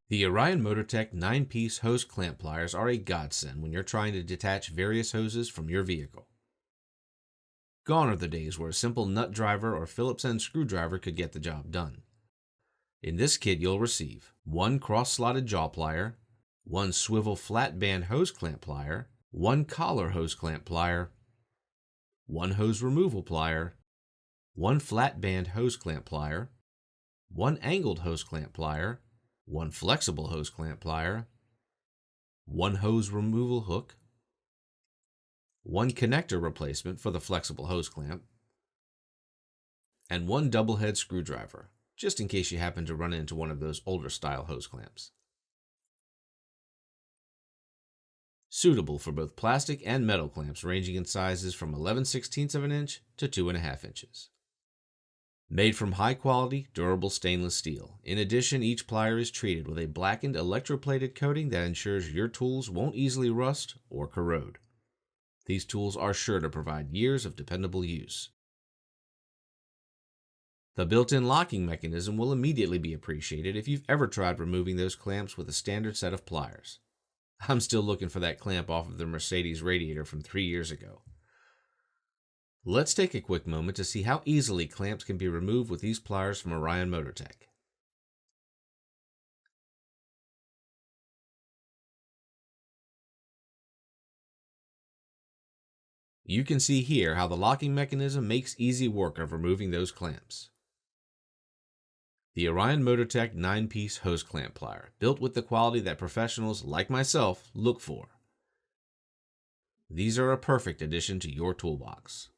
The Orion Motor Tech 9-piece hose clamp pliers are a godsend when you're trying to detach various hoses from your vehicle. Gone are the days where a simple nut driver or Phillips-head screwdriver could get the job done. In this kit you'll receive one cross-slotted jaw plier, one swivel flat band hose clamp plier, one collar hose clamp plier, one hose removal plier, one flat band hose clamp plier, one angled hose clamp plier, one flexible hose clamp plier, one hose removal hook, one connector replacement for the flexible hose clamp, and one double head screwdriver, just in case you happen to run into one of those older style hose clamps. Suitable for both plastic and metal clamps ranging in sizes from 11/16 of an inch to 2.5 inches. Made from high-quality, durable stainless steel. In addition, each plier is treated with a blackened electroplated coating that ensures your tools won't easily rust or corrode. These tools are sure to provide years of dependable use. The built-in locking mechanism will immediately be appreciated if you've ever tried removing those clamps with a standard set of pliers. I'm still looking for that clamp off of the Mercedes radiator from 3 years ago. Let's take a quick moment to see how easily clamps can be removed with these pliers from Orion Motor Tech. You can see here how the locking mechanism makes easy work of removing those clamps. The Orion Motor Tech 9-piece hose clamp plier, built with the quality that professionals like myself look for. These are a perfect addition to your toolbox.